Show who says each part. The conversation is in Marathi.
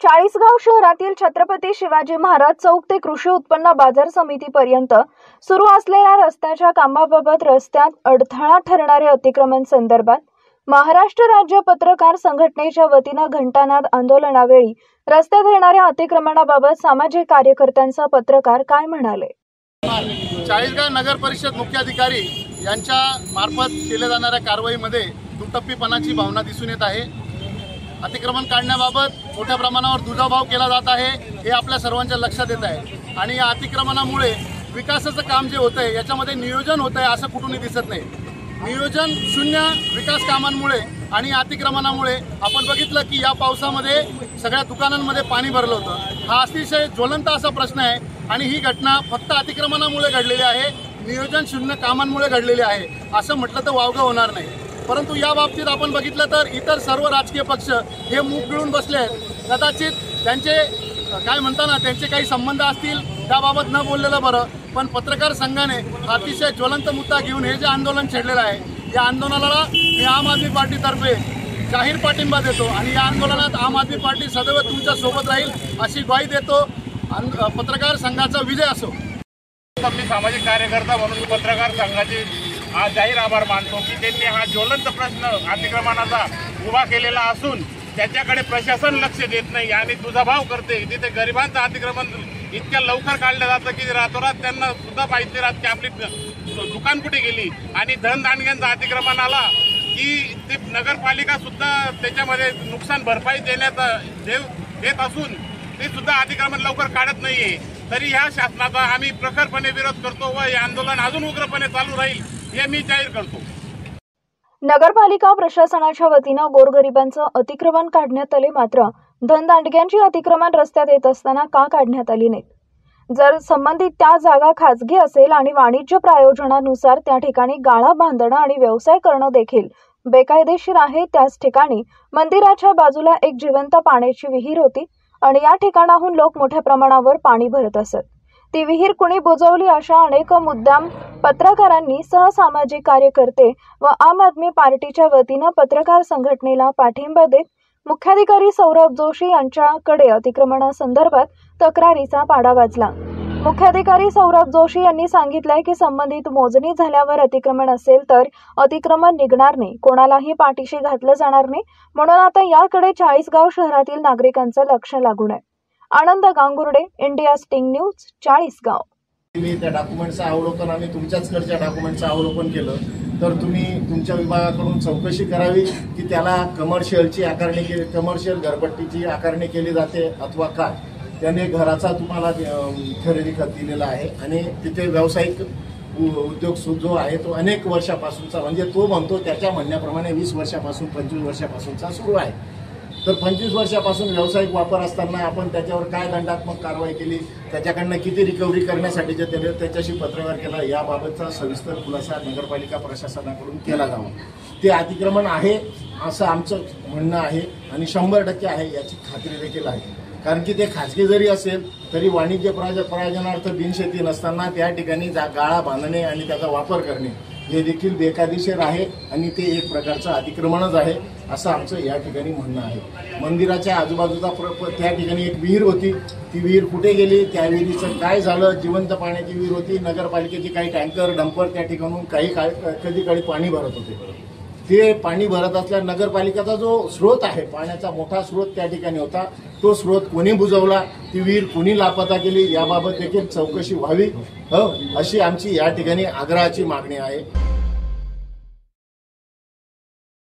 Speaker 1: चाळीसगाव शहरातील छत्रपती शिवाजी महाराज चौक ते कृषी उत्पन्न बाजार समितीपर्यंत सुरू असलेल्या रस्त्याच्या कामाबाबत रस्त्यात अडथळा ठरणारे अतिक्रमण संदर्भात महाराष्ट्र राज्य पत्रकार संघटनेच्या वतीने घंटानाद आंदोलनावेळी रस्त्यात येणाऱ्या अतिक्रमणाबाबत सामाजिक कार्यकर्त्यांचा पत्रकार काय म्हणाले।
Speaker 2: चाळीसगाव नगर परिषद मुख्याधिकारी यांच्या मार्फत केल्या जाणाऱ्या कारवाईमध्ये दुटप्पीपणाची भावना दिसून येत आहे। अतिक्रमण काढण्याबाबत मोठ्या प्रमाणावर दुजाभाव केला जात आहे हे आपल्या सर्वांच्या लक्षात येत आहे आणि या अतिक्रमणामुळे विकासाचं काम जे होतंय याच्यामध्ये नियोजन होतंय असं कुठूनही दिसत नाही। नियोजन शून्य विकास कामांमुळे आणि अतिक्रमणामुळे आपण बघितलं की या पावसामध्ये सगळ्या दुकानांमध्ये पाणी भरलं होतं। हा अतिशय ज्वलंत असा प्रश्न आहे आणि ही घटना फक्त अतिक्रमणामुळे घडलेली आहे, नियोजन शून्य कामांमुळे घडलेली आहे असं म्हटलं तर वावगं होणार नाही। परंतु या बाबतीत आपण बघितलं तर इतर सर्व राजकीय पक्ष हे मूग गिळून बसले आहेत। कदाचित त्यांचे काय म्हणताना त्यांचे काही संबंध असतील त्याबाबत न बोललेलं बरं, पण पत्रकार संघाने अतिशय ज्वलंत मुद्दा घेऊन हे जे आंदोलन छेडलेलं आहे या आंदोलनाला मी आम आदमी पार्टीतर्फे जाहीर पाठिंबा देतो आणि या आंदोलनात आम आदमी पार्टी सदैव तुमच्या सोबत राहील अशी ग्वाही देतो। पत्रकार संघाचा विजय असो।
Speaker 3: मी सामाजिक कार्यकर्ता म्हणून पत्रकार संघाचे आज जाहीर आभार मानतो की त्यांनी हा ज्वलंत प्रश्न अतिक्रमणाचा उभा केलेला असून त्याच्याकडे प्रशासन लक्ष देत नाही आणि दुजाभाव करते। तिथे गरिबांचं अतिक्रमण इतक्या लवकर काढलं जातं की रातोरात त्यांना सुद्धा माहिती राहत की आपली दुकान कुठे गेली आणि धनदांडग्यांचं अतिक्रमण आला की ते नगरपालिका सुद्धा त्याच्यामध्ये नुकसान भरपाई देत असून ते सुद्धा अतिक्रमण लवकर काढत नाहीये। तरी ह्या शासनाचा आम्ही प्रखरपणे विरोध करतो व हे आंदोलन अजून उग्रपणे चालू राहील हे मी जाहीर करतो।
Speaker 1: नगरपालिका प्रशासनाच्या वतीने गोरगरिबांचं अतिक्रमण काढण्यात आले, मात्र धनदांडग्यांची अतिक्रमण रस्त्यात येत असताना का काढण्यात आली नाही? जर संबंधित त्या जागा खासगी असेल आणि वाणिज्य प्रयोजनानुसार त्या ठिकाणी गाळा बांधणं आणि व्यवसाय करणं देखील बेकायदेशीर आहे। त्याच ठिकाणी मंदिराच्या बाजूला एक जिवंत पाण्याची विहीर होती आणि या ठिकाणाहून लोक मोठ्या प्रमाणावर पाणी भरत असत। ती विहीर कुणी बुजवली अशा अनेक मुद्दाम पत्रकारांनी सामाजिक कार्यकर्ते व आम आदमी पार्टीच्या वतीनं पत्रकार संघटनेला पाठिंबा देत मुख्याधिकारी सौरभ जोशी यांच्याकडे अतिक्रमणासंदर्भात तक्रारीचा पाडा वाजला। मुख्याधिकारी सौरभ जोशी यांनी सांगितलंय की संबंधित मोजणी झाल्यावर अतिक्रमण असेल तर अतिक्रमण निघणार नाही, कोणालाही पाठीशी घातलं जाणार नाही, म्हणून आता याकडे चाळीसगाव शहरातील नागरिकांचं लक्ष लागून आहे। Anand Gangurde, India sting news, Chalisgaon.
Speaker 4: मी त्या डॉक्युमेंटचं अवलोकन आणि तुमच्याचकडच्या डॉक्युमेंटचं अवलोकन केलं तर तुम्ही तुमच्या विभागाकडून चौकशी करावी की त्याला कमर्शियलची आकारणी केली, कमर्शियल घरपट्टीची आकारणी केली जाते अथवा काय। त्याने घराचा तुम्हाला खरेदी खत दिलेला आहे आणि तिथे व्यावसायिक उद्योग जो आहे तो अनेक वर्षापासूनचा, म्हणजे तो म्हणतो त्याच्या म्हणण्याप्रमाणे 20 वर्षापासून 25 वर्षापासूनचा सुरू आहे। तर 25 वर्षापासून व्यावसायिक वापर असताना आपण त्याच्यावर काय दंडात्मक कारवाई केली, त्याच्याकडनं किती रिकव्हरी करण्यासाठी जे त्याच्याशी पत्रव्यवहार केला याबाबतचा सविस्तर खुलासा नगरपालिका प्रशासनाकडून केला जावा। ते अतिक्रमण आहे असं आमचं म्हणणं आहे आणि 100% आहे याची खात्री देखील आहे। कारण की ते खाजगी जरी असेल तरी वाणिज्य प्रयोजनार्थ बिनशेती नसताना त्या ठिकाणी गाळा बांधणे आणि त्याचा वापर करणे हे देखील बेकायदेशीर आहे आणि ते एक प्रकारचं अतिक्रमणच आहे असं आमचं या ठिकाणी म्हणणं आहे। मंदिराच्या आजूबाजूचा त्या ठिकाणी एक विहीर होती, ती विहीर कुठे गेली, त्या विहिरीचं काय झालं? जिवंत पाण्याची विहीर होती, नगरपालिकेची काही टँकर डंपर त्या ठिकाणून कधी काळी पाणी भरत होते। ते पाणी भरत असल्या नगरपालिकेचा जो स्रोत आहे, पाण्याचा मोठा स्रोत त्या ठिकाणी होता, तो स्रोत कोणी बुजवला, ती विहीर कोणी लापता केली याबाबत देखील चौकशी व्हावी अशी आमची या ठिकाणी आग्रहाची मागणी आहे।